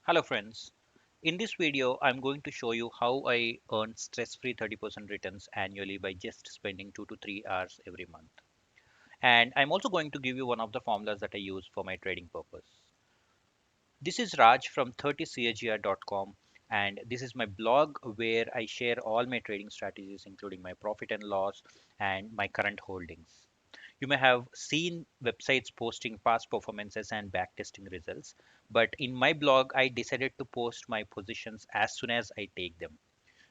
Hello friends. In this video, I'm going to show you how I earn stress-free 30% returns annually by just spending 2 to 3 hours every month. And I'm also going to give you one of the formulas that I use for my trading purpose. This is Raj from 30cagr.com, and this is my blog where I share all my trading strategies including my profit and loss and my current holdings. You may have seen websites posting past performances and backtesting results, but in my blog, I decided to post my positions as soon as I take them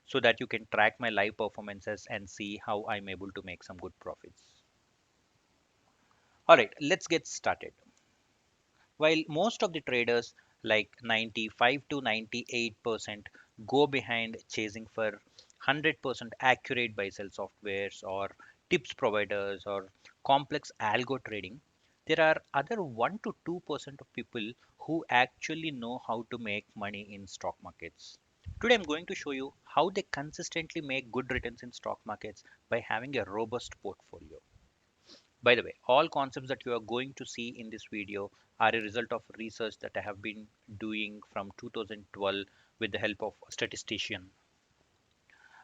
so that you can track my live performances and see how I'm able to make some good profits. All right, let's get started. While most of the traders, like 95 to 98%, go behind chasing for 100% accurate buy sell softwares or tips providers or complex algo trading, there are other 1 to 2% of people who actually know how to make money in stock markets. Today I'm going to show you how they consistently make good returns in stock markets by having a robust portfolio. By the way, all concepts that you are going to see in this video are a result of research that I have been doing from 2012 with the help of a statistician.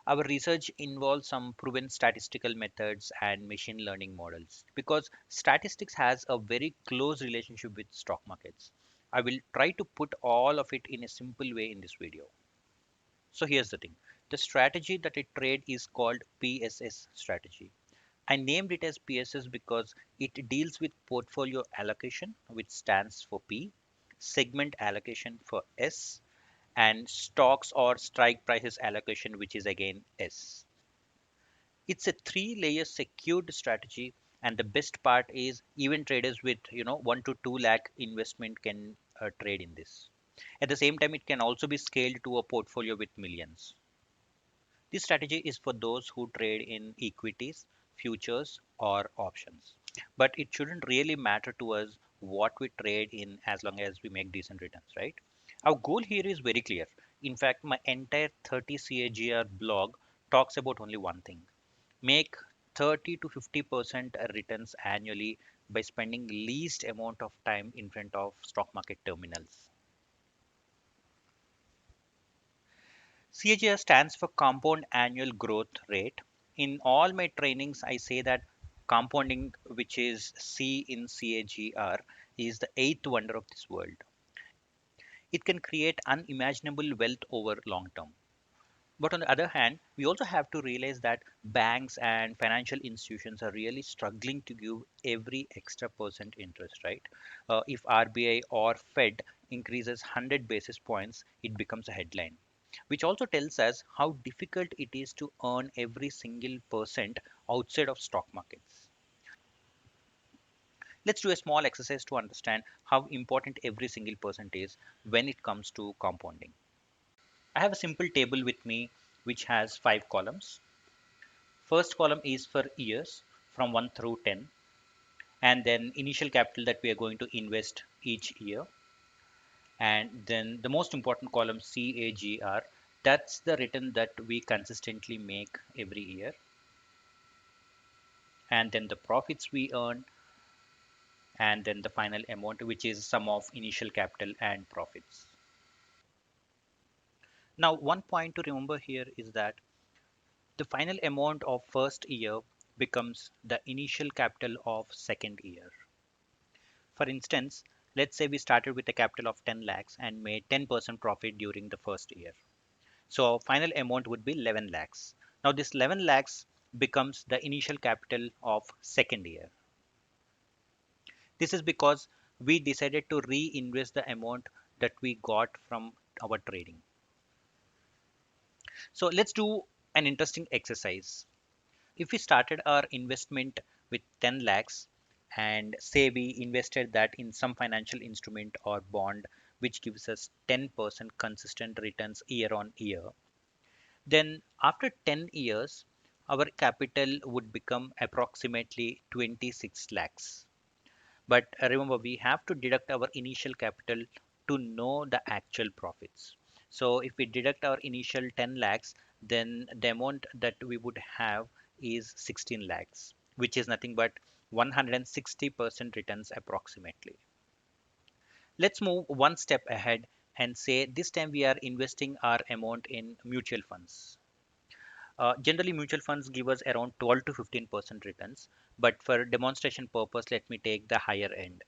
Our research involves some proven statistical methods and machine learning models because statistics has a very close relationship with stock markets. I will try to put all of it in a simple way in this video. So here's the thing. The strategy that I trade is called PSS strategy. I named it as PSS because it deals with portfolio allocation, which stands for P, segment allocation for S, and stocks or strike prices allocation, which is again S. It's a three-layer secured strategy, and the best part is even traders with 1 to 2 lakh investment can trade in this. At the same time, it can also be scaled to a portfolio with millions. This strategy is for those who trade in equities, futures, or options. But it shouldn't really matter to us what we trade in as long as we make decent returns, right? Our goal here is very clear. In fact, my entire 30 CAGR blog talks about only one thing: make 30 to 50% returns annually by spending least amount of time in front of stock market terminals. CAGR stands for Compound Annual Growth Rate. In all my trainings, I say that compounding, which is C in CAGR, is the eighth wonder of this world. It can create unimaginable wealth over long term. But on the other hand, we also have to realize that banks and financial institutions are really struggling to give every extra percent interest, right? If RBI or Fed increases 100 basis points, it becomes a headline, which also tells us how difficult it is to earn every single percent outside of stock markets. Let's do a small exercise to understand how important every single percent is when it comes to compounding. I have a simple table with me which has 5 columns. First column is for years from 1 through 10, and then initial capital that we are going to invest each year. And then the most important column, CAGR, that's the return that we consistently make every year. And then the profits we earn, and then the final amount, which is sum of initial capital and profits. Now, one point to remember here is that the final amount of first year becomes the initial capital of second year. For instance, let's say we started with a capital of 10 lakhs and made 10% profit during the first year. So our final amount would be 11 lakhs. Now this 11 lakhs becomes the initial capital of second year. This is because we decided to reinvest the amount that we got from our trading. So let's do an interesting exercise. If we started our investment with 10 lakhs and say we invested that in some financial instrument or bond which gives us 10% consistent returns year on year, then after 10 years our capital would become approximately 26 lakhs. But remember, we have to deduct our initial capital to know the actual profits. So if we deduct our initial 10 lakhs, then the amount that we would have is 16 lakhs, which is nothing but 160% returns approximately. Let's move one step ahead and say this time we are investing our amount in mutual funds. Generally, mutual funds give us around 12 to 15% returns, but for demonstration purpose, let me take the higher end.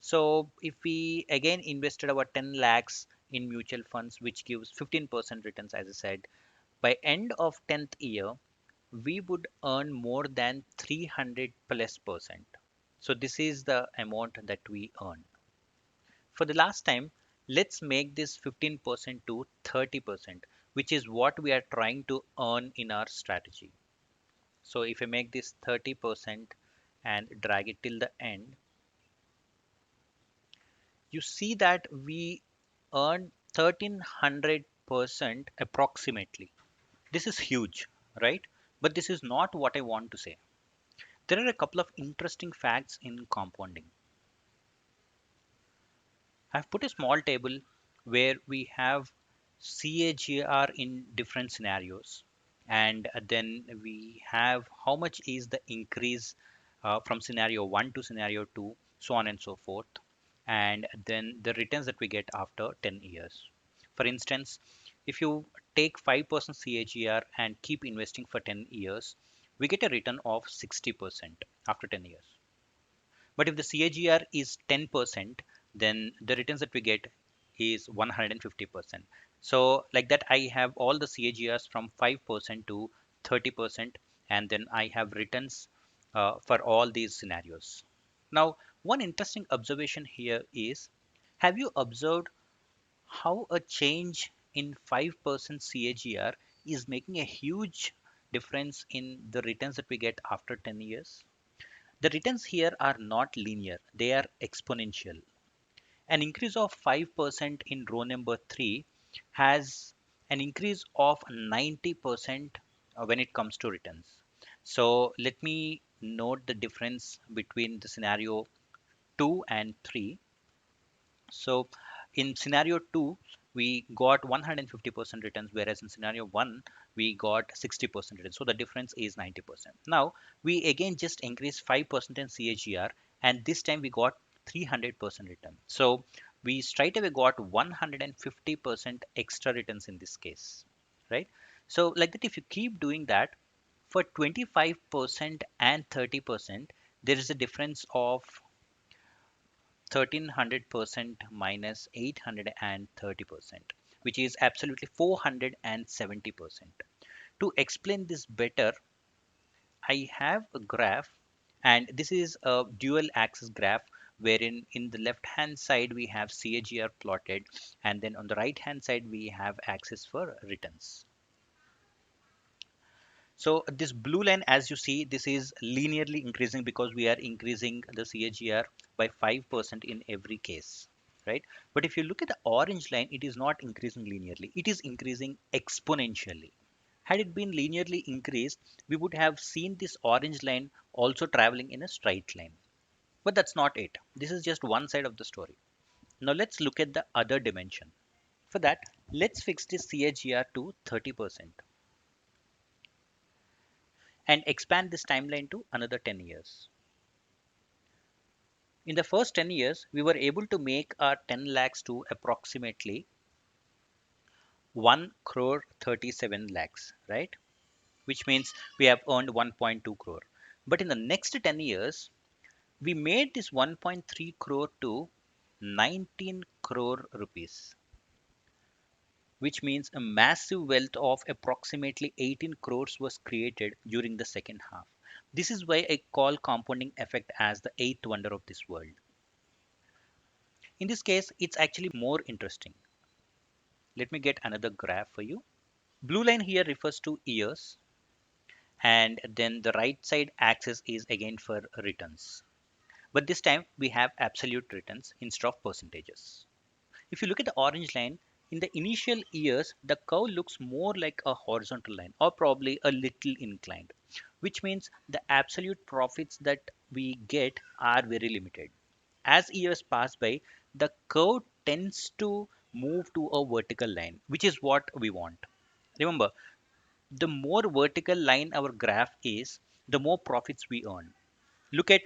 So if we again invested our 10 lakhs in mutual funds, which gives 15% returns, as I said, by end of 10th year, we would earn more than 300 plus percent. So this is the amount that we earn. For the last time, let's make this 15% to 30%, which is what we are trying to earn in our strategy. So if I make this 30% and drag it till the end, you see that we earn 1300% approximately. This is huge, right? But this is not what I want to say. There are a couple of interesting facts in compounding. I've put a small table where we have CAGR in different scenarios, and then we have how much is the increase from scenario 1 to scenario 2, so on and so forth, and then the returns that we get after 10 years. For instance, if you take 5% CAGR and keep investing for 10 years, we get a return of 60% after 10 years. But if the CAGR is 10%, then the returns that we get is 150%. So like that, I have all the CAGRs from 5% to 30%, and then I have returns for all these scenarios. Now, one interesting observation here is, have you observed how a change in 5% CAGR is making a huge difference in the returns that we get after 10 years? The returns here are not linear, they are exponential. An increase of 5% in row number 3 has an increase of 90% when it comes to returns. So let me note the difference between the scenario 2 and 3. So in scenario 2, we got 150% returns, whereas in scenario 1, we got 60% returns. So the difference is 90%. Now, we again just increased 5% in CAGR, and this time we got 300% return. So we straight away got 150% extra returns in this case, right? So like that, if you keep doing that, for 25% and 30%, there is a difference of 1300% minus 830%, which is absolutely 470%. To explain this better, I have a graph, and this is a dual axis graph wherein in the left hand side we have CAGR plotted, and then on the right hand side we have axis for returns. So this blue line, as you see, this is linearly increasing because we are increasing the CAGR by 5% in every case, right? But if you look at the orange line, it is not increasing linearly. It is increasing exponentially. Had it been linearly increased, we would have seen this orange line also traveling in a straight line. But that's not it. This is just one side of the story. Now let's look at the other dimension. For that, let's fix this CAGR to 30%. And expand this timeline to another 10 years. In the first 10 years, we were able to make our 10 lakhs to approximately 1 crore 37 lakhs, right? Which means we have earned 1.2 crore. But in the next 10 years, we made this 1.3 crore to 19 crore rupees, which means a massive wealth of approximately 18 crores was created during the second half. This is why I call compounding effect as the eighth wonder of this world. In this case, it's actually more interesting. Let me get another graph for you. Blue line here refers to years, and then the right side axis is again for returns. But this time we have absolute returns instead of percentages. If you look at the orange line, in the initial years, the curve looks more like a horizontal line or probably a little inclined, which means the absolute profits that we get are very limited. As years pass by, the curve tends to move to a vertical line, which is what we want. Remember, the more vertical line our graph is, the more profits we earn. Look at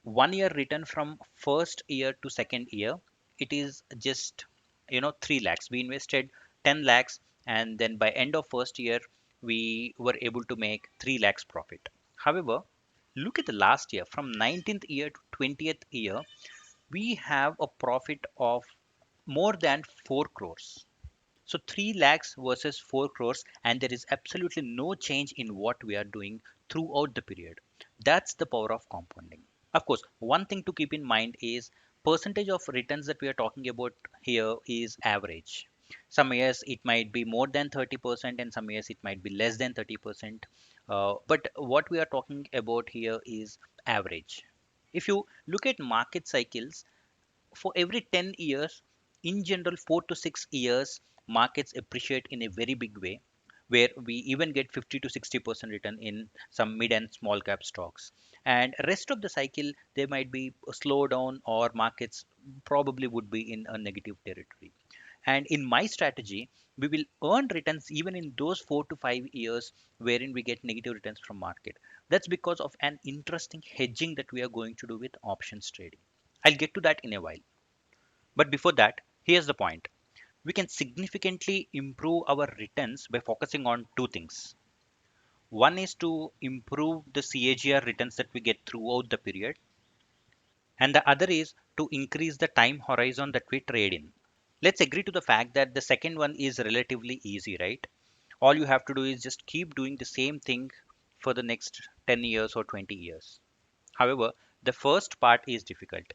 1 year return from first year to second year, it is just 3 lakhs. We invested 10 lakhs, and then by end of first year we were able to make 3 lakhs profit. However, look at the last year, from 19th year to 20th year, we have a profit of more than 4 crores. So 3 lakhs versus 4 crores, and there is absolutely no change in what we are doing throughout the period. That's the power of compounding. Of course, one thing to keep in mind is percentage of returns that we are talking about here is average. Some years it might be more than 30%, and some years it might be less than 30%. But what we are talking about here is average. If you look at market cycles, for every 10 years, in general 4 to 6 years, markets appreciate in a very big way, where we even get 50 to 60% return in some mid and small cap stocks. And rest of the cycle, there might be a slowdown, or markets probably would be in a negative territory. And in my strategy, we will earn returns even in those 4 to 5 years wherein we get negative returns from market. That's because of an interesting hedging that we are going to do with options trading. I'll get to that in a while. But before that, here's the point. We can significantly improve our returns by focusing on two things. One is to improve the CAGR returns that we get throughout the period, and the other is to increase the time horizon that we trade in. Let's agree to the fact that the second one is relatively easy, right? All you have to do is just keep doing the same thing for the next 10 years or 20 years. However, the first part is difficult.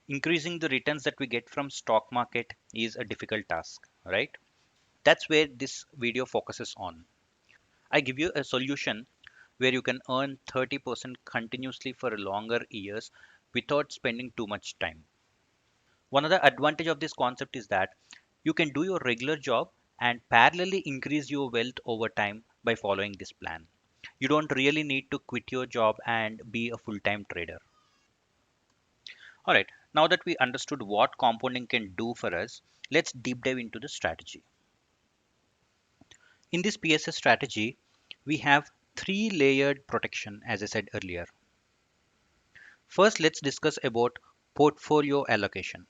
Increasing the returns that we get from stock market is a difficult task, right? That's where this video focuses on. I give you a solution where you can earn 30% continuously for longer years without spending too much time. One other advantage of this concept is that you can do your regular job and parallelly increase your wealth over time by following this plan. You don't really need to quit your job and be a full-time trader. All right, now that we understood what compounding can do for us, let's deep dive into the strategy. In this PSS strategy, we have three layered protection, as I said earlier. First, let's discuss about portfolio allocation.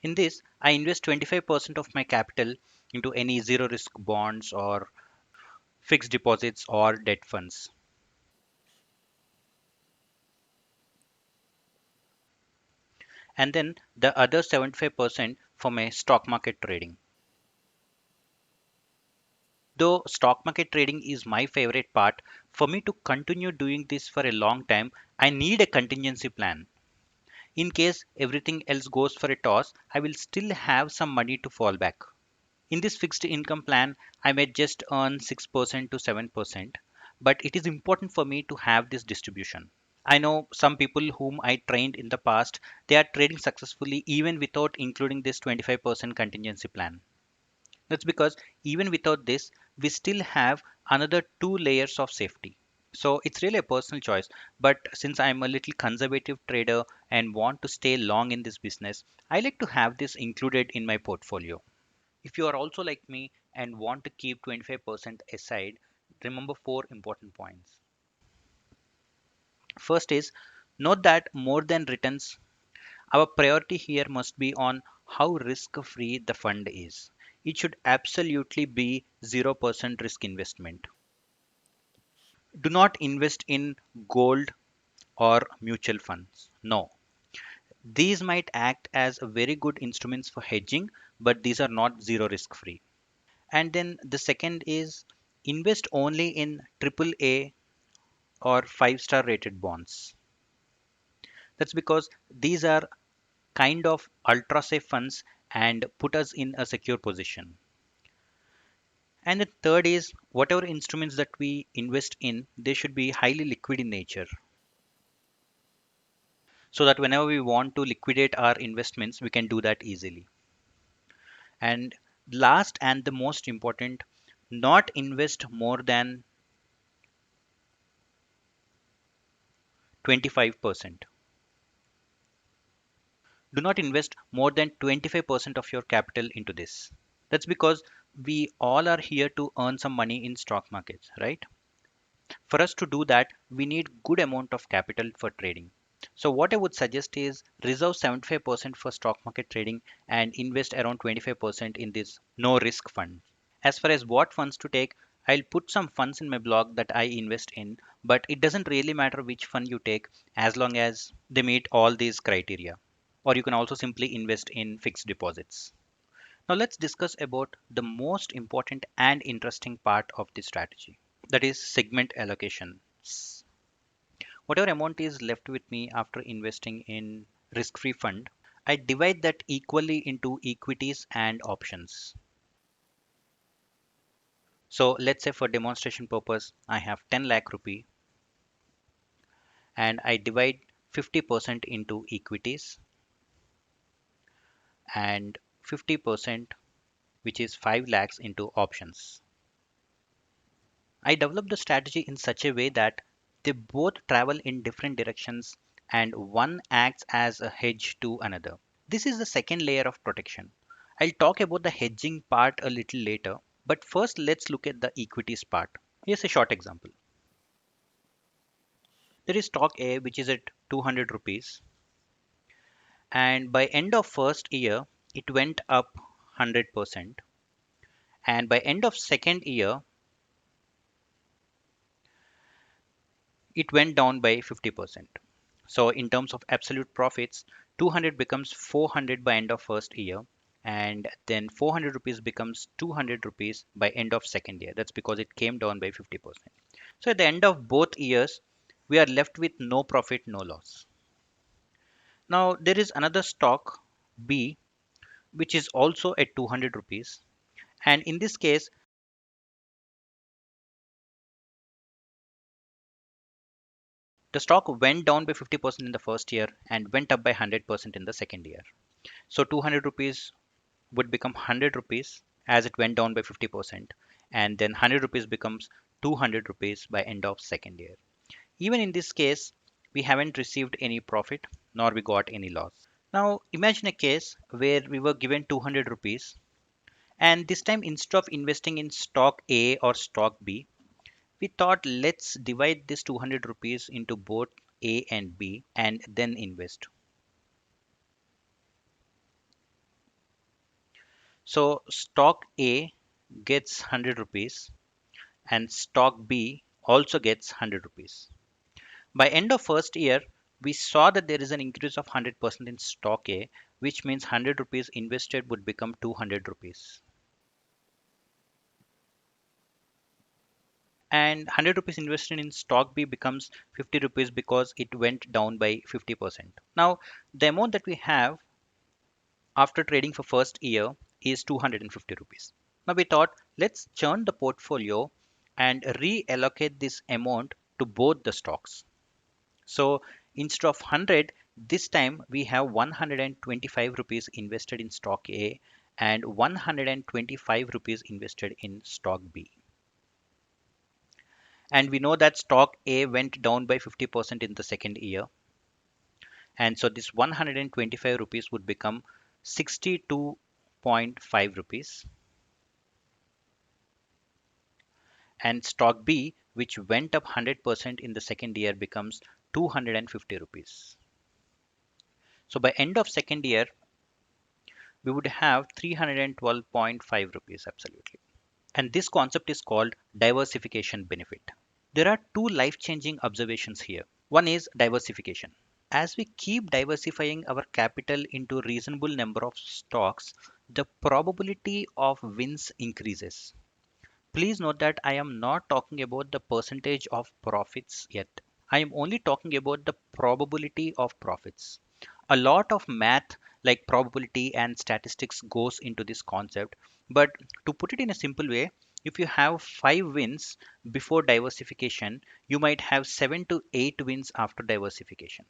In this, I invest 25% of my capital into any zero risk bonds or fixed deposits or debt funds. And then the other 75% for my stock market trading. Though stock market trading is my favorite part, for me to continue doing this for a long time, I need a contingency plan. In case everything else goes for a toss, I will still have some money to fall back. In this fixed income plan, I may just earn 6% to 7%, but it is important for me to have this distribution. I know some people whom I trained in the past, they are trading successfully even without including this 25% contingency plan. That's because even without this, we still have another two layers of safety. So it's really a personal choice. But since I'm a little conservative trader and want to stay long in this business, I like to have this included in my portfolio. If you are also like me and want to keep 25% aside, remember four important points. First is, note that more than returns, our priority here must be on how risk free the fund is. It should absolutely be 0% risk investment. Do not invest in gold or mutual funds. No. These might act as a very good instruments for hedging, but these are not zero risk free. And then the second is, invest only in AAA or 5-star rated bonds. That's because these are kind of ultra safe funds and put us in a secure position. And the third is, whatever instruments that we invest in, they should be highly liquid in nature, so that whenever we want to liquidate our investments, we can do that easily. And last and the most important, not invest more than 25%. Do not invest more than 25% of your capital into this. That's because we all are here to earn some money in stock markets, right? For us to do that, we need good amount of capital for trading. So what I would suggest is reserve 75% for stock market trading and invest around 25% in this no risk fund. As far as what funds to take, I'll put some funds in my blog that I invest in, but it doesn't really matter which fund you take as long as they meet all these criteria. Or you can also simply invest in fixed deposits. Now let's discuss about the most important and interesting part of this strategy. That is segment allocation. Whatever amount is left with me after investing in risk-free fund, I divide that equally into equities and options. So let's say for demonstration purpose, I have 10 lakh rupee and I divide 50% into equities and 50% which is 5 lakhs into options. I developed the strategy in such a way that they both travel in different directions and one acts as a hedge to another. This is the second layer of protection. I'll talk about the hedging part a little later, but first let's look at the equities part. Here's a short example. There is stock A which is at 200 rupees and by end of first year it went up 100% and by end of second year it went down by 50%. So in terms of absolute profits, 200 becomes 400 by end of first year, and then 400 rupees becomes 200 rupees by end of second year. That's because it came down by 50%. So at the end of both years, we are left with no profit, no loss. Now there is another stock B which is also at 200 rupees, and in this case the stock went down by 50% in the first year and went up by 100% in the second year. So 200 rupees would become 100 rupees as it went down by 50%, and then 100 rupees becomes 200 rupees by end of second year. Even in this case, we haven't received any profit nor we got any loss. Now imagine a case where we were given 200 rupees, and this time instead of investing in stock A or stock B, we thought let's divide this 200 rupees into both A and B and then invest. So stock A gets 100 rupees and stock B also gets 100 rupees. By end of first year, we saw that there is an increase of 100% in stock A, which means 100 rupees invested would become 200 rupees. And 100 rupees invested in stock B becomes 50 rupees because it went down by 50%. Now, the amount that we have after trading for first year is 250 rupees. Now we thought let's churn the portfolio and reallocate this amount to both the stocks. So instead of 100, this time we have 125 rupees invested in stock A and 125 rupees invested in stock B. And we know that stock A went down by 50% in the second year. And so this 125 rupees would become 62.5 rupees. And stock B, which went up 100% in the second year, becomes 250 rupees. So by end of second year, we would have 312.5 rupees absolutely. And this concept is called diversification benefit. There are two life-changing observations here. One is diversification. As we keep diversifying our capital into a reasonable number of stocks, the probability of wins increases. Please note that I am not talking about the percentage of profits yet. I am only talking about the probability of profits. A lot of math like probability and statistics goes into this concept, but to put it in a simple way, if you have 5 wins before diversification, you might have 7 to 8 wins after diversification.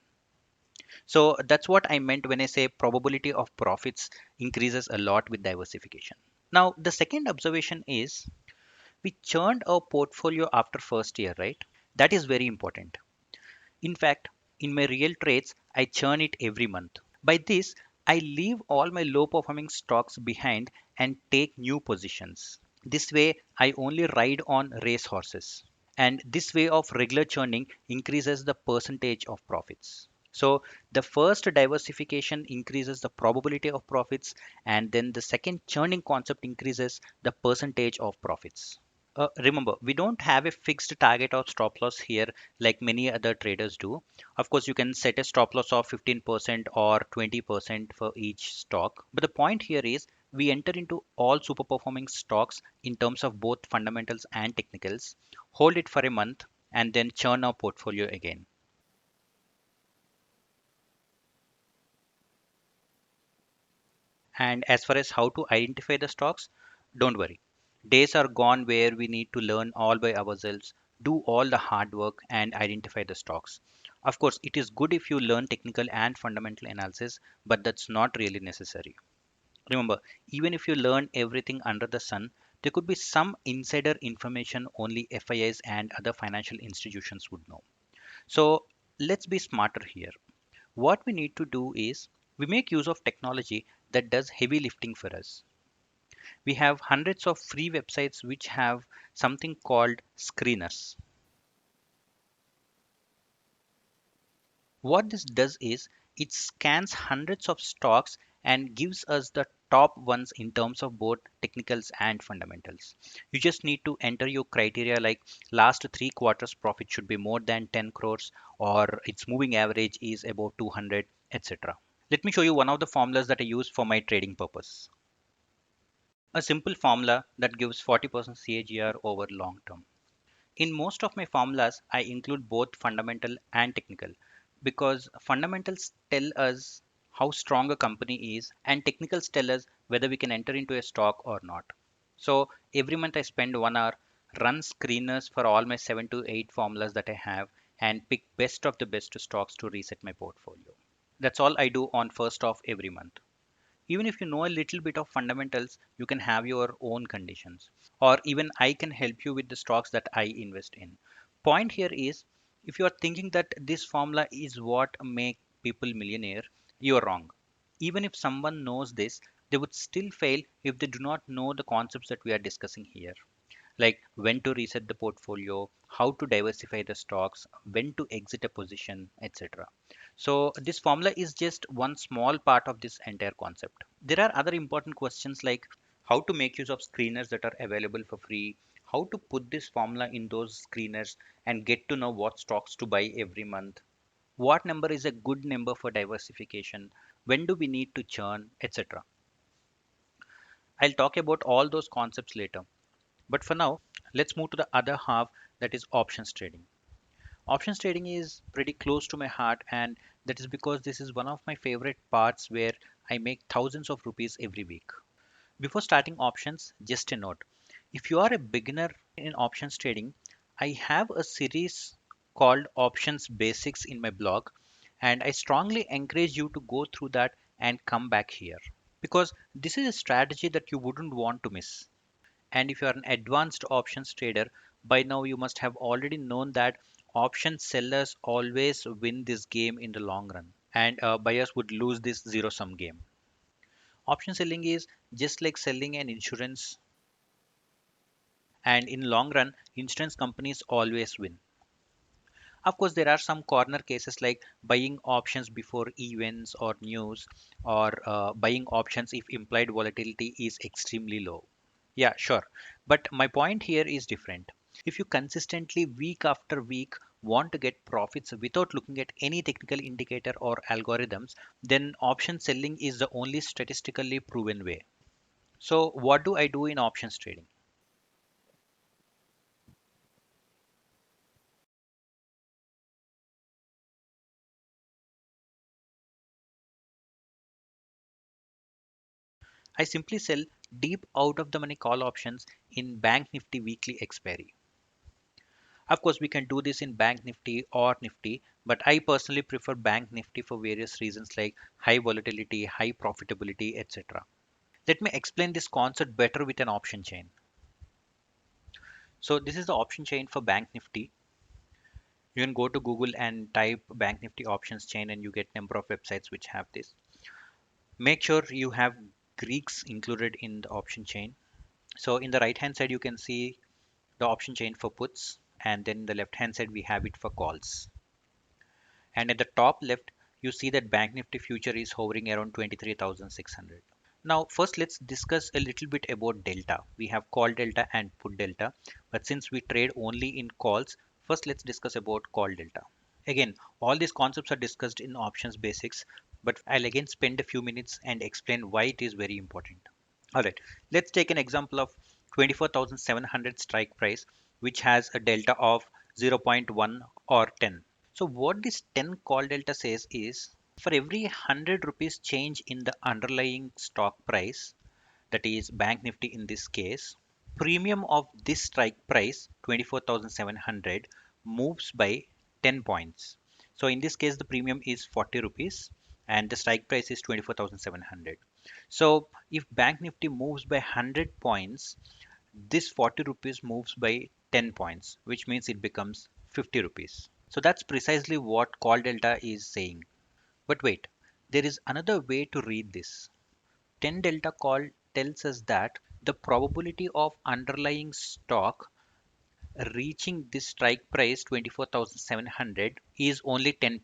So that's what I meant when I say probability of profits increases a lot with diversification. Now, the second observation is we churned our portfolio after first year, right? That is very important. In fact, in my real trades, I churn it every month. By this, I leave all my low performing stocks behind and take new positions. This way, I only ride on race horses. And this way of regular churning increases the percentage of profits. So the first diversification increases the probability of profits, and then the second churning concept increases the percentage of profits. Remember, we don't have a fixed target or stop loss here like many other traders do. Of course, you can set a stop loss of 15% or 20% for each stock. But the point here is we enter into all super performing stocks in terms of both fundamentals and technicals, hold it for a month, and then churn our portfolio again. And as far as how to identify the stocks, don't worry. Days are gone where we need to learn all by ourselves, do all the hard work, and identify the stocks. Of course, it is good if you learn technical and fundamental analysis, but that's not really necessary. Remember, even if you learn everything under the sun, there could be some insider information only FIIs and other financial institutions would know. So let's be smarter here. What we need to do is we make use of technology that does heavy lifting for us. We have hundreds of free websites which have something called screeners. What this does is it scans hundreds of stocks and gives us the top ones in terms of both technicals and fundamentals. You just need to enter your criteria like last 3 quarters profit should be more than 10 crores or its moving average is about 200, etc. Let me show you one of the formulas that I use for my trading purpose. A simple formula that gives 40% CAGR over long term. In most of my formulas, I include both fundamental and technical because fundamentals tell us how strong a company is and technicals tell us whether we can enter into a stock or not. So every month I spend 1 hour, run screeners for all my 7 to 8 formulas that I have and pick best of the best stocks to reset my portfolio. That's all I do on first of every month. Even if you know a little bit of fundamentals, you can have your own conditions. Or even I can help you with the stocks that I invest in. Point here is if you are thinking that this formula is what make people millionaire, you are wrong. Even if someone knows this, they would still fail if they do not know the concepts that we are discussing here, like when to reset the portfolio, how to diversify the stocks, when to exit a position, etc. So, this formula is just one small part of this entire concept. There are other important questions like how to make use of screeners that are available for free, how to put this formula in those screeners and get to know what stocks to buy every month, what number is a good number for diversification, when do we need to churn, etc. I'll talk about all those concepts later. But for now, let's move to the other half, that is options trading. Options trading is pretty close to my heart, and that is because this is one of my favorite parts where I make thousands of rupees every week. Before starting options, just a note. If you are a beginner in options trading, I have a series called Options Basics in my blog, and I strongly encourage you to go through that and come back here because this is a strategy that you wouldn't want to miss. And if you are an advanced options trader, by now you must have already known that option sellers always win this game in the long run, and buyers would lose this zero sum game. Option selling is just like selling an insurance, and in long run, insurance companies always win. Of course, there are some corner cases like buying options before events or news, or buying options if implied volatility is extremely low. Yeah, sure. But my point here is different. If you consistently, week after week, want to get profits without looking at any technical indicator or algorithms, then option selling is the only statistically proven way. So, what do I do in options trading? I simply sell deep out of the money call options in Bank Nifty weekly expiry. Of course, we can do this in Bank Nifty or Nifty, but I personally prefer Bank Nifty for various reasons like high volatility, high profitability, etc. Let me explain this concept better with an option chain. So this is the option chain for Bank Nifty. You can go to Google and type Bank Nifty options chain and you get number of websites which have this. Make sure you have Greeks included in the option chain. So in the right hand side, you can see the option chain for puts, and then in the left hand side, we have it for calls. And at the top left, you see that Bank Nifty future is hovering around 23,600. Now, first let's discuss a little bit about delta. We have call delta and put delta, but since we trade only in calls, first let's discuss about call delta. Again, all these concepts are discussed in options basics, but I'll again spend a few minutes and explain why it is very important. All right, let's take an example of 24,700 strike price, which has a delta of zero point 0.1 or 10. So what this 10 call delta says is, for every 100 rupees change in the underlying stock price, that is Bank Nifty in this case, premium of this strike price 24,700 moves by 10 points. So in this case the premium is 40 rupees and the strike price is 24,700. So if Bank Nifty moves by 100 points, this 40 rupees moves by 10 points, which means it becomes 50 rupees. So that's precisely what call delta is saying. But wait, there is another way to read this. 10 delta call tells us that the probability of underlying stock reaching this strike price 24,700 is only 10%,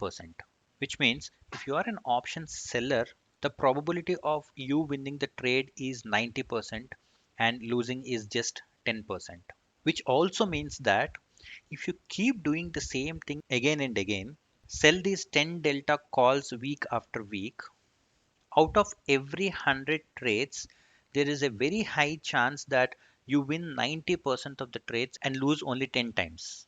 which means if you are an option seller, the probability of you winning the trade is 90% and losing is just 10%, which also means that if you keep doing the same thing again and again, sell these 10 delta calls week after week, out of every 100 trades, there is a very high chance that you win 90% of the trades and lose only 10 times.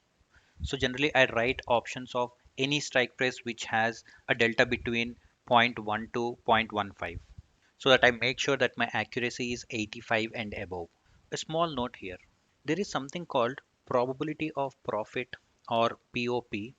So generally I write options of any strike price which has a delta between zero point 0.1 to 0.15 so that I make sure that my accuracy is 85 and above. A small note here. There is something called probability of profit or POP,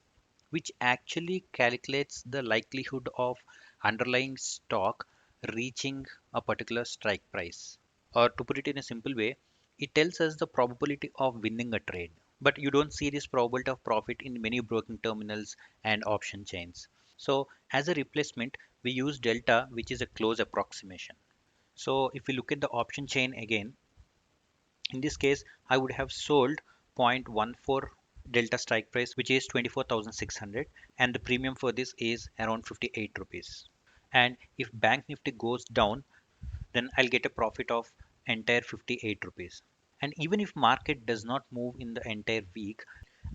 which actually calculates the likelihood of underlying stock reaching a particular strike price. Or to put it in a simple way, it tells us the probability of winning a trade. But you don't see this probability of profit in many broking terminals and option chains. So as a replacement, we use delta, which is a close approximation. So if we look at the option chain again, in this case, I would have sold 0.14 delta strike price, which is 24,600, and the premium for this is around 58 rupees. And if Bank Nifty goes down, then I'll get a profit of entire 58 rupees. And even if market does not move in the entire week,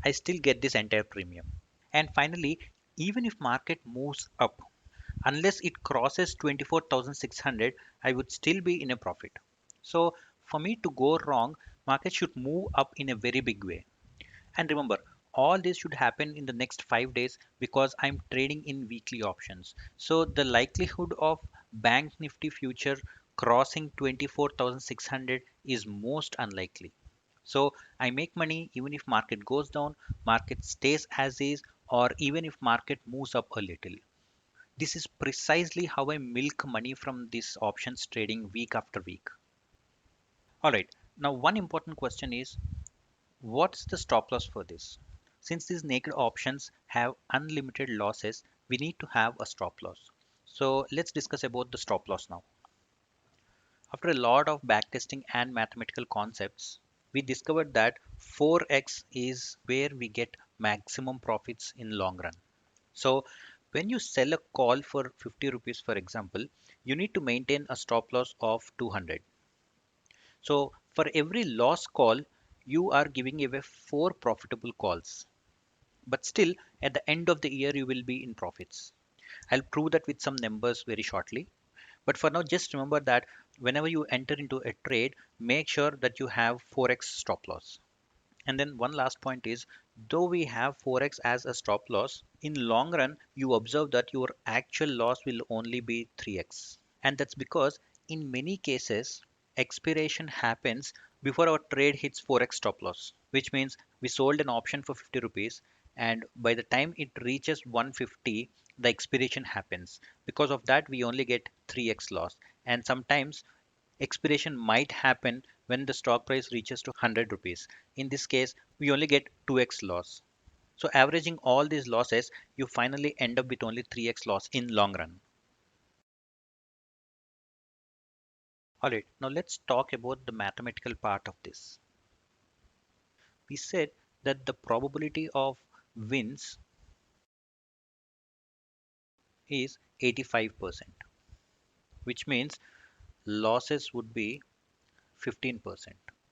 I still get this entire premium. And finally, even if market moves up, unless it crosses 24,600, I would still be in a profit. So for me to go wrong, market should move up in a very big way. And remember, all this should happen in the next 5 days because I'm trading in weekly options. So the likelihood of Bank Nifty future crossing 24,600 is most unlikely. So I make money even if market goes down, market stays as is, or even if market moves up a little. This is precisely how I milk money from this options trading week after week. All right. Now, one important question is, what's the stop loss for this? Since these naked options have unlimited losses, we need to have a stop loss. So let's discuss about the stop loss now. After a lot of backtesting and mathematical concepts, we discovered that 4x is where we get maximum profits in long run. So when you sell a call for 50 rupees, for example, you need to maintain a stop loss of 200. So for every loss call, you are giving away four profitable calls. But still, at the end of the year, you will be in profits. I'll prove that with some numbers very shortly. But for now, just remember that whenever you enter into a trade, make sure that you have 4x stop loss. And then one last point is, though we have 4x as a stop loss, in long run, you observe that your actual loss will only be 3x. And that's because in many cases, expiration happens before our trade hits 4x stop loss, which means we sold an option for 50 rupees and by the time it reaches 150, the expiration happens. Because of that, we only get 3x loss. And sometimes expiration might happen when the stock price reaches to 100 rupees. In this case, we only get 2x loss. So averaging all these losses, you finally end up with only 3x loss in long run. Alright, now let's talk about the mathematical part of this. We said that the probability of wins is 85%, which means losses would be 15%.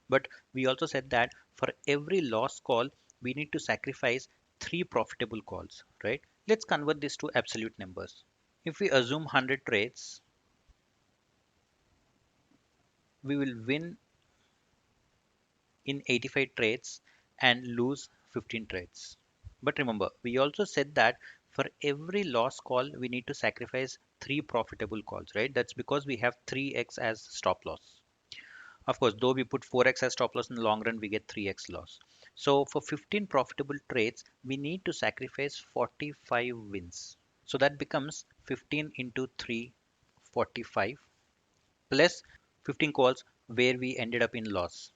But we also said that for every loss call, we need to sacrifice three profitable calls, right? Let's convert this to absolute numbers. If we assume 100 trades, we will win in 85 trades and lose 15 trades. But remember, we also said that for every loss call, we need to sacrifice three profitable calls, right? That's because we have 3x as stop loss. Of course, though we put 4x as stop loss, in the long run, we get 3x loss. So for 15 profitable trades, we need to sacrifice 45 wins. So that becomes 15 into 3, 45, plus 15 calls where we ended up in loss.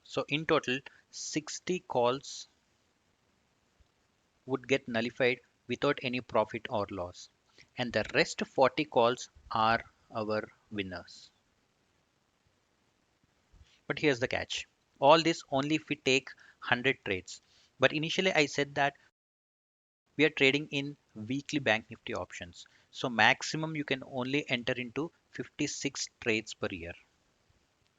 So in total, 60 calls would get nullified without any profit or loss. And the rest 40 calls are our winners. But here's the catch. All this only if we take 100 trades. But initially I said that we are trading in weekly bank nifty options. So maximum you can only enter into 56 trades per year.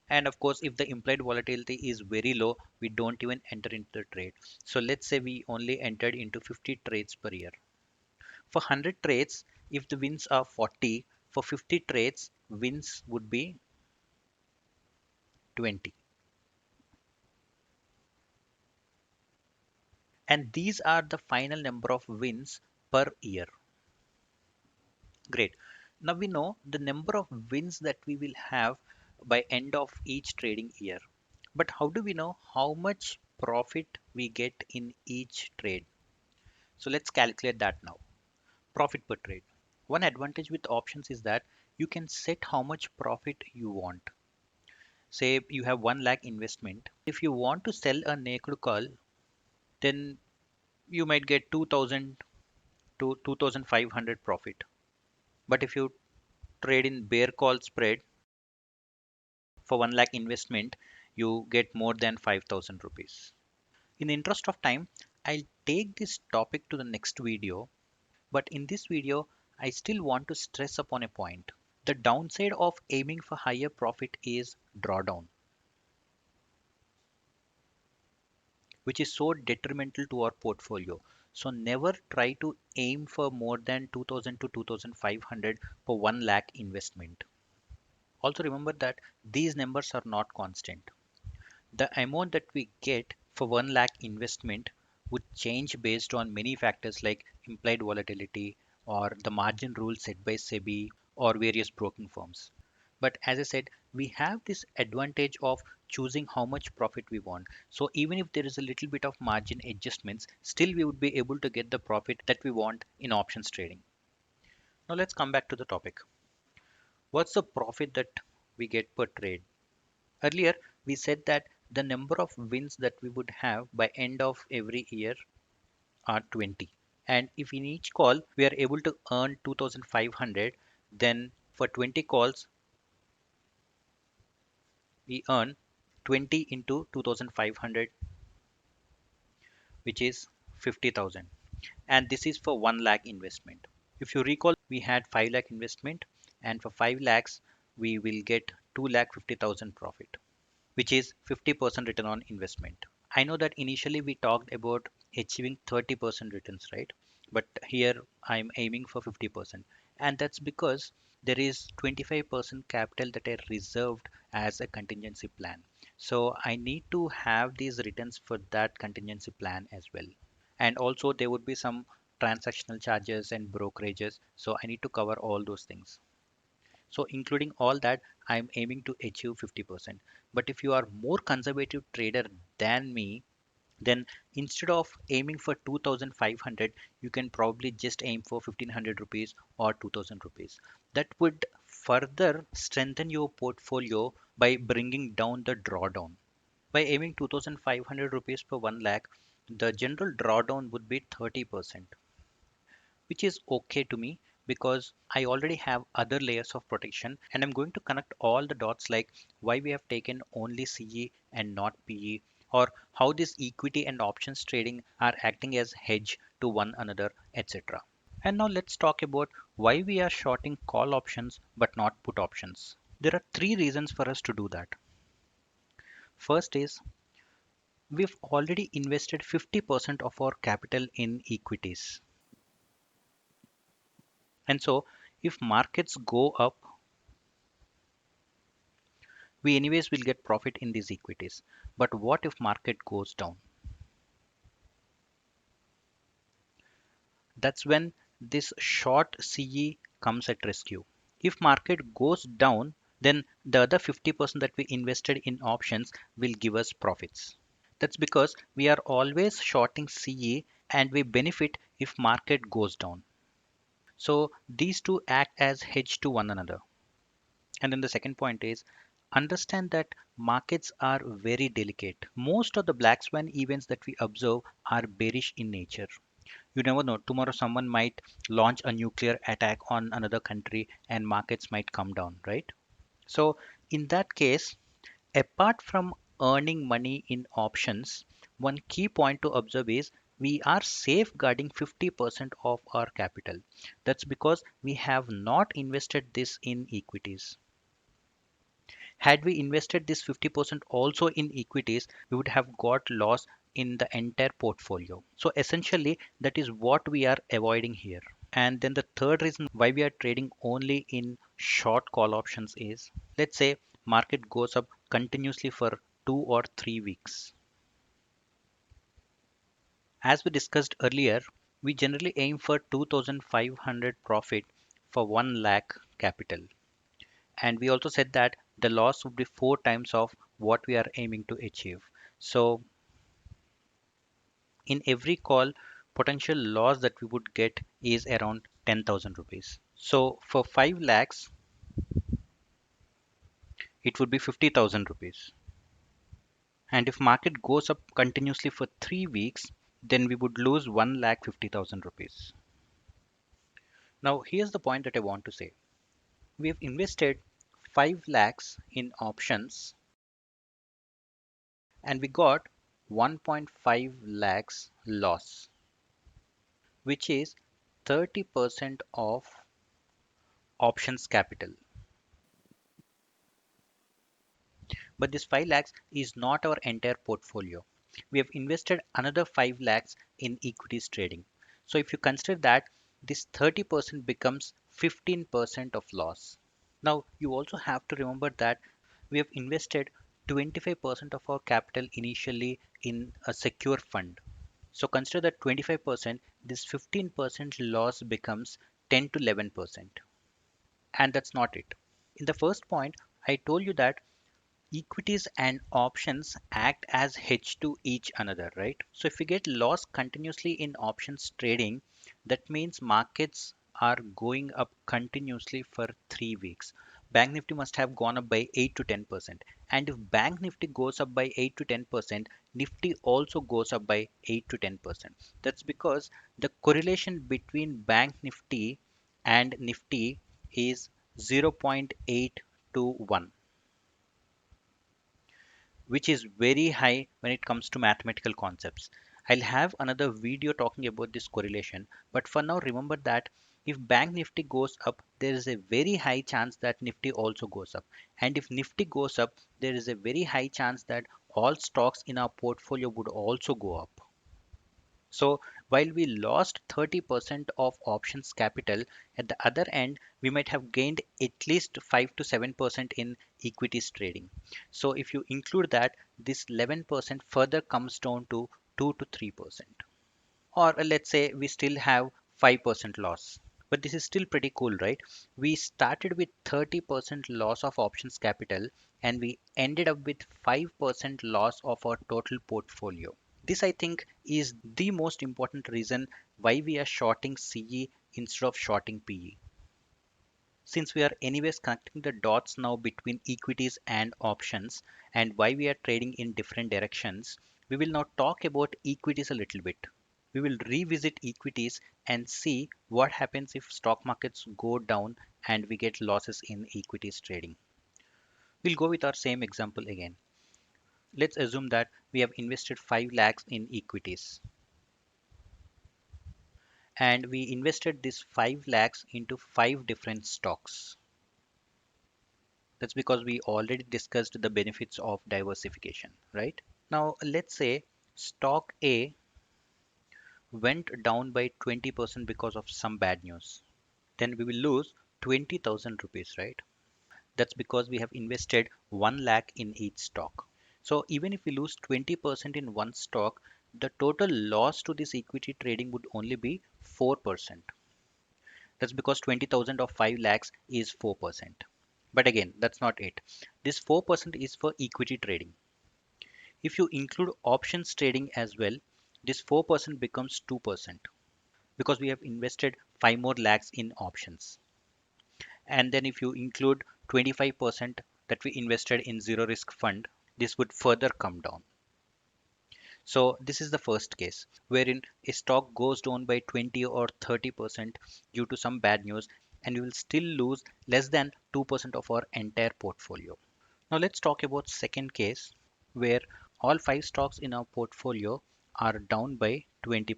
And of course, if the implied volatility is very low, we don't even enter into the trade. So let's say we only entered into 50 trades per year. For 100 trades, if the wins are 40, for 50 trades, wins would be 20. And these are the final number of wins per year. Great. Now we know the number of wins that we will have by end of each trading year. But how do we know how much profit we get in each trade? So let's calculate that now. Profit per trade. One advantage with options is that you can set how much profit you want. Say you have 1 lakh investment. If you want to sell a naked call, then you might get 2000 to 2500 profit. But if you trade in bear call spread for 1 lakh investment, you get more than 5000 rupees. In the interest of time, I'll take this topic to the next video. But in this video, I still want to stress upon a point. The downside of aiming for higher profit is drawdown, which is so detrimental to our portfolio. So never try to aim for more than 2000 to 2500 for 1 lakh investment. Also remember that these numbers are not constant. The amount that we get for 1 lakh investment would change based on many factors like implied volatility or the margin rules set by SEBI or various broking firms. But as I said, we have this advantage of choosing how much profit we want. So even if there is a little bit of margin adjustments, still we would be able to get the profit that we want in options trading. Now let's come back to the topic. What's the profit that we get per trade? Earlier, we said that the number of wins that we would have by end of every year are 20. And if in each call we are able to earn 2500, then for 20 calls we earn 20 into 2500, which is 50,000. And this is for 1 lakh investment. If you recall, we had 5 lakh investment, and for 5 lakhs we will get 2 lakh 50,000 profit, which is 50% return on investment. I know that initially we talked about achieving 30% returns, right? But here I'm aiming for 50%. And that's because there is 25% capital that I reserved as a contingency plan. So I need to have these returns for that contingency plan as well. And also there would be some transactional charges and brokerages. So I need to cover all those things. So including all that, I'm aiming to achieve 50%. But if you are more conservative trader than me, then instead of aiming for 2500, you can probably just aim for 1500 rupees or 2000 rupees. That would further strengthen your portfolio by bringing down the drawdown. By aiming 2500 rupees per 1 lakh, the general drawdown would be 30%, which is okay to me. because I already have other layers of protection, and I'm going to connect all the dots like why we have taken only CE and not PE, or how this equity and options trading are acting as hedge to one another, etc. And now let's talk about why we are shorting call options but not put options. There are three reasons for us to do that. First is we've already invested 50% of our capital in equities. And so if markets go up, we anyways will get profit in these equities. But what if market goes down? That's when this short CE comes at rescue. If market goes down, then the other 50% that we invested in options will give us profits. That's because we are always shorting CE and we benefit if market goes down. So these two act as hedge to one another. And then the second point is understand that markets are very delicate. Most of the black swan events that we observe are bearish in nature. You never know. Tomorrow someone might launch a nuclear attack on another country and markets might come down, right? So in that case, apart from earning money in options, one key point to observe is we are safeguarding 50% of our capital. That's because we have not invested this in equities. Had we invested this 50% also in equities, we would have got loss in the entire portfolio. So essentially, that is what we are avoiding here. And then the third reason why we are trading only in short call options is, let's say market goes up continuously for 2 or 3 weeks. As we discussed earlier, we generally aim for 2500 profit for 1 lakh capital. And we also said that the loss would be 4 times of what we are aiming to achieve. So in every call, potential loss that we would get is around 10,000 rupees. So for 5 lakhs, it would be 50,000 rupees. And if market goes up continuously for 3 weeks, then we would lose 1 lakh 50,000 rupees. Now here's the point that I want to say. We have invested 5 lakhs in options and we got 1.5 lakhs loss, which is 30% of options capital. But this 5 lakhs is not our entire portfolio. We have invested another 5 lakhs in equities trading. So if you consider that, this 30% becomes 15% of loss. Now you also have to remember that we have invested 25% of our capital initially in a secure fund. So consider that 25%, this 15% loss becomes 10 to 11%. And that's not it. In the first point, I told you that equities and options act as hedge to each another, right? So if we get loss continuously in options trading, that means markets are going up continuously for 3 weeks. Bank Nifty must have gone up by 8 to 10%. And if Bank Nifty goes up by 8 to 10%, Nifty also goes up by 8 to 10%. That's because the correlation between Bank Nifty and Nifty is 0.8 to 1, which is very high when it comes to mathematical concepts. I'll have another video talking about this correlation, but for now remember that if Bank Nifty goes up, there is a very high chance that Nifty also goes up. And if Nifty goes up, there is a very high chance that all stocks in our portfolio would also go up. So while we lost 30% of options capital, at the other end, we might have gained at least 5 to 7% in equities trading. So if you include that, this 11% further comes down to 2 to 3%. Or let's say we still have 5% loss. But this is still pretty cool, right? We started with 30% loss of options capital and we ended up with 5% loss of our total portfolio. This, I think, is the most important reason why we are shorting CE instead of shorting PE. Since we are anyways connecting the dots now between equities and options and why we are trading in different directions, we will now talk about equities a little bit. we will revisit equities and see what happens if stock markets go down and we get losses in equities trading. We'll go with our same example again. Let's assume that we have invested 5 lakhs in equities and we invested this 5 lakhs into 5 different stocks. That's because we already discussed the benefits of diversification, right? Now, let's say stock A went down by 20% because of some bad news. Then we will lose 20,000 rupees, right? That's because we have invested 1 lakh in each stock. So even if we lose 20% in one stock, the total loss to this equity trading would only be 4%. That's because 20,000 of 5 lakhs is 4%. But again, that's not it. This 4% is for equity trading. If you include options trading as well, this 4% becomes 2% because we have invested 5 more lakhs in options. And then if you include 25% that we invested in zero risk fund, this would further come down. So this is the first case wherein a stock goes down by 20 or 30% due to some bad news and we will still lose less than 2% of our entire portfolio. Now let's talk about second case where all 5 stocks in our portfolio are down by 20%.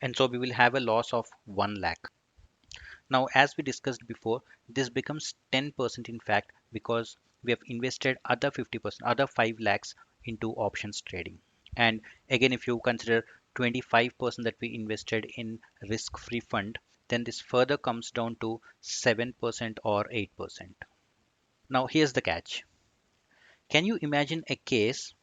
And so we will have a loss of 1 lakh. Now, as we discussed before, this becomes 10% in fact because we have invested other 50%, other 5 lakhs into options trading. And again, if you consider 25% that we invested in risk-free fund, then this further comes down to 7% or 8%. Now, here's the catch. Can you imagine a case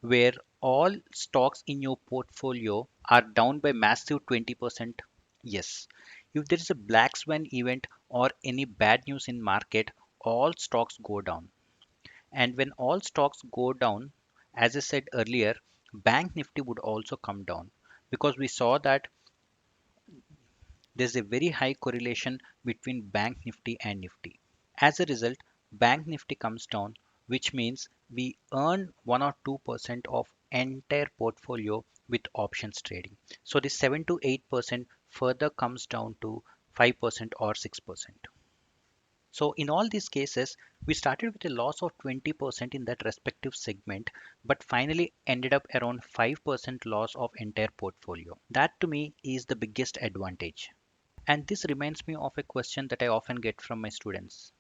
where all stocks in your portfolio are down by massive 20%? Yes. If there is a black swan event or any bad news in market, all stocks go down. And when all stocks go down, as I said earlier, bank nifty would also come down because we saw that there's a very high correlation between bank nifty and nifty. As a result, bank nifty comes down, which means we earn 1 or 2% of entire portfolio with options trading. So this 7 to 8% further comes down to 5% or 6%. So in all these cases, we started with a loss of 20% in that respective segment, but finally ended up around 5% loss of entire portfolio. That to me is the biggest advantage. And this reminds me of a question that I often get from my students.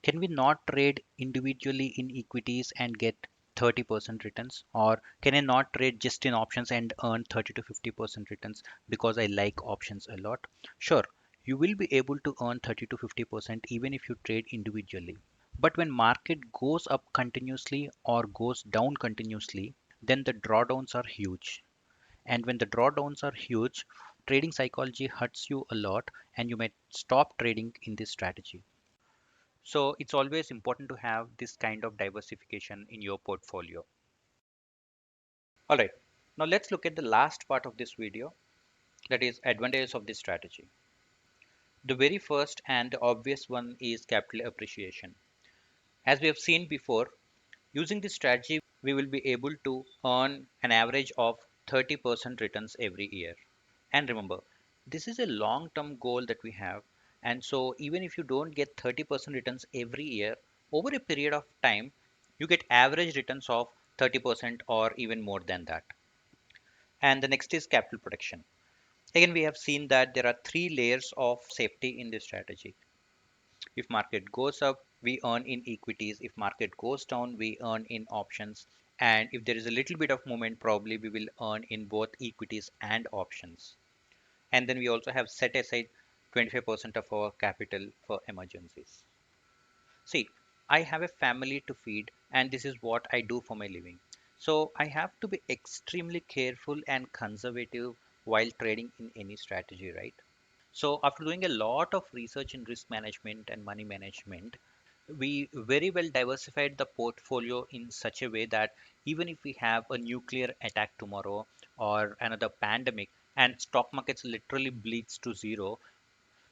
Can we not trade individually in equities and get 30% returns? Or can I not trade just in options and earn 30 to 50% returns because I like options a lot? Sure, you will be able to earn 30 to 50% even if you trade individually. But when market goes up continuously or goes down continuously, then the drawdowns are huge. And when the drawdowns are huge, trading psychology hurts you a lot and you might stop trading in this strategy. So it's always important to have this kind of diversification in your portfolio. All right. Now let's look at the last part of this video, that is advantages of this strategy. The very first and the obvious one is capital appreciation. As we have seen before, using this strategy, we will be able to earn an average of 30% returns every year. And remember, this is a long term goal that we have. And so, even if you don't get 30% returns every year, over a period of time, you get average returns of 30% or even more than that. And the next is capital protection. Again, we have seen that there are 3 layers of safety in this strategy. If market goes up, we earn in equities. If market goes down, we earn in options. And if there is a little bit of movement, probably we will earn in both equities and options. And then we also have set aside 25% of our capital for emergencies. See, I have a family to feed, and this is what I do for my living. So I have to be extremely careful and conservative while trading in any strategy, right? So after doing a lot of research in risk management and money management, we very well diversified the portfolio in such a way that even if we have a nuclear attack tomorrow or another pandemic and stock markets literally bleeds to zero,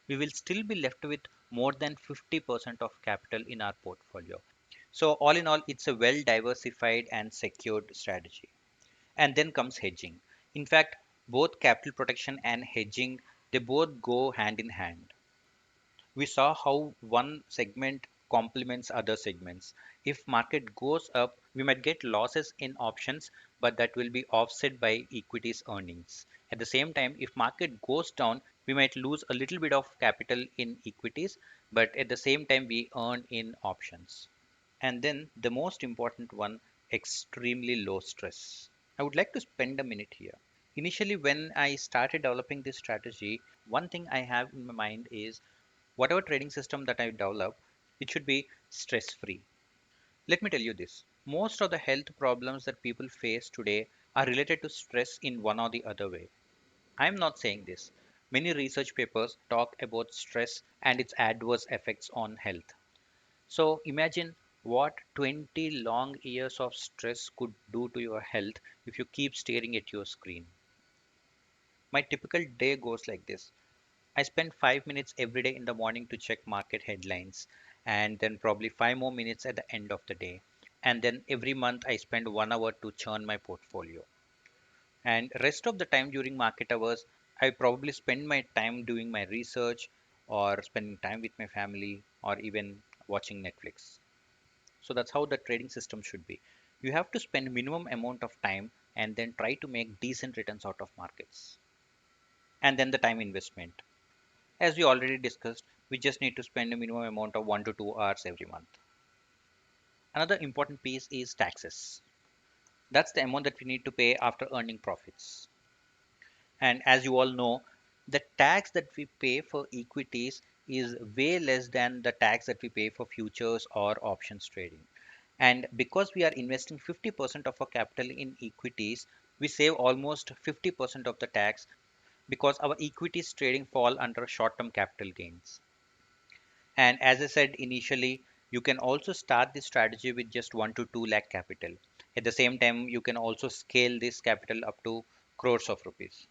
we will still be left with more than 50% of capital in our portfolio. So all in all, it's a well diversified and secured strategy. And then comes hedging. In fact, both capital protection and hedging, they both go hand in hand. We saw how one segment complements other segments. If market goes up, we might get losses in options, but that will be offset by equities earnings. At the same time, if market goes down, we might lose a little bit of capital in equities, but at the same time we earn in options. And then the most important one, extremely low stress. I would like to spend a minute here. Initially, when I started developing this strategy, one thing I have in my mind is whatever trading system that I develop, it should be stress free. Let me tell you this. Most of the health problems that people face today are related to stress in one or the other way. I am not saying this. Many research papers talk about stress and its adverse effects on health. So imagine what 20 long years of stress could do to your health if you keep staring at your screen. My typical day goes like this. I spend 5 minutes every day in the morning to check market headlines, and then probably 5 more minutes at the end of the day. And then every month I spend 1 hour to churn my portfolio. And rest of the time during market hours, I probably spend my time doing my research or spending time with my family or even watching Netflix. So that's how the trading system should be. You have to spend minimum amount of time and then try to make decent returns out of markets. And then the time investment. As we already discussed, we just need to spend a minimum amount of 1 to 2 hours every month. Another important piece is taxes. That's the amount that we need to pay after earning profits. And as you all know, the tax that we pay for equities is way less than the tax that we pay for futures or options trading. And because we are investing 50% of our capital in equities, we save almost 50% of the tax because our equities trading fall under short-term capital gains. And as I said initially, you can also start this strategy with just 1 to 2 lakh capital. At the same time, you can also scale this capital up to crores of rupees.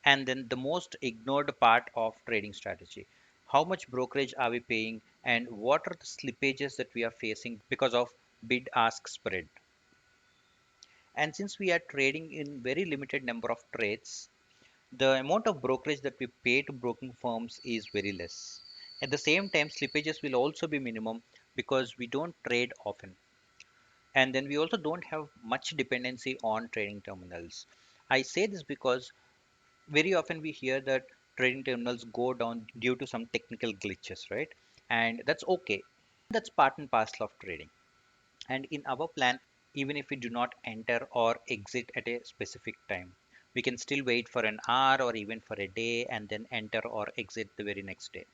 And then the most ignored part of trading strategy. How much brokerage are we paying and what are the slippages that we are facing because of bid ask spread? And since we are trading in very limited number of trades, the amount of brokerage that we pay to broking firms is very less. At the same time, slippages will also be minimum because we don't trade often. And then we also don't have much dependency on trading terminals. I say this because very often we hear that trading terminals go down due to some technical glitches, right? And that's okay. That's part and parcel of trading. And in our plan, even if we do not enter or exit at a specific time, we can still wait for an hour or even for a day and then enter or exit the very next day.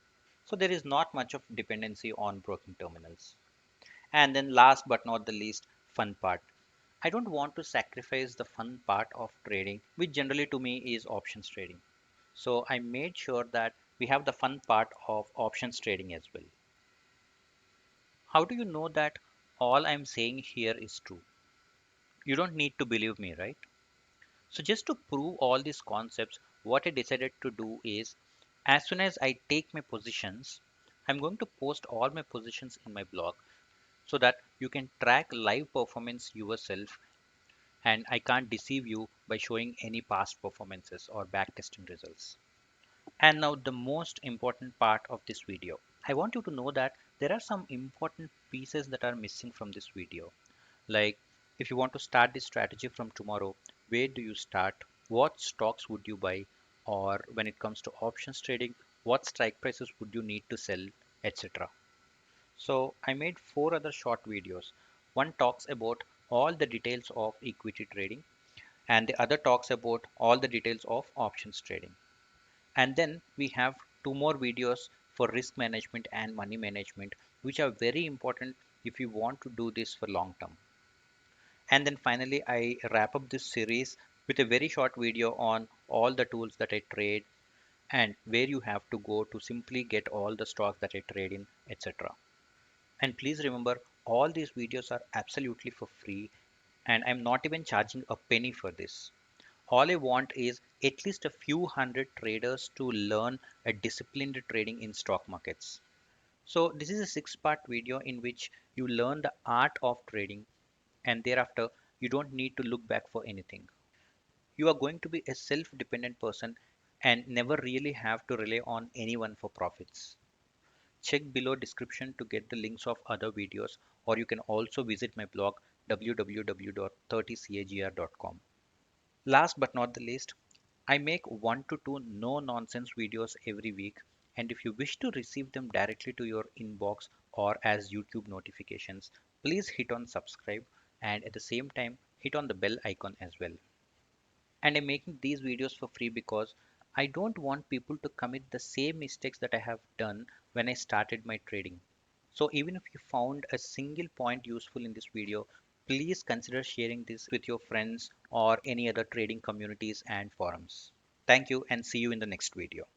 So there is not much of dependency on broking terminals. And then last but not the least, fun part. I don't want to sacrifice the fun part of trading, which generally to me is options trading. So I made sure that we have the fun part of options trading as well. How do you know that all I'm saying here is true? You don't need to believe me, right? So just to prove all these concepts, what I decided to do is as soon as I take my positions, I'm going to post all my positions in my blog so that you can track live performance yourself and I can't deceive you by showing any past performances or backtesting results. And now the most important part of this video. I want you to know that there are some important pieces that are missing from this video. Like if you want to start this strategy from tomorrow, where do you start? What stocks would you buy? Or when it comes to options trading, what strike prices would you need to sell, etc. So I made four other short videos. One talks about all the details of equity trading and the other talks about all the details of options trading. And then we have two more videos for risk management and money management, which are very important if you want to do this for long term. And then finally, I wrap up this series with a very short video on all the tools that I trade and where you have to go to simply get all the stocks that I trade in, etc. And please remember, all these videos are absolutely for free and I'm not even charging a penny for this. All I want is at least a few hundred traders to learn a disciplined trading in stock markets. So this is a 6-part video in which you learn the art of trading, and thereafter you don't need to look back for anything. You are going to be a self-dependent person and never really have to rely on anyone for profits. Check below description to get the links of other videos, or you can also visit my blog www.30cagr.com. Last but not the least, I make 1 to 2 no nonsense videos every week, and if you wish to receive them directly to your inbox or as YouTube notifications, please hit on subscribe and at the same time hit on the bell icon as well. And I'm making these videos for free because I don't want people to commit the same mistakes that I have done when I started my trading. So even if you found a single point useful in this video, please consider sharing this with your friends or any other trading communities and forums. Thank you and see you in the next video.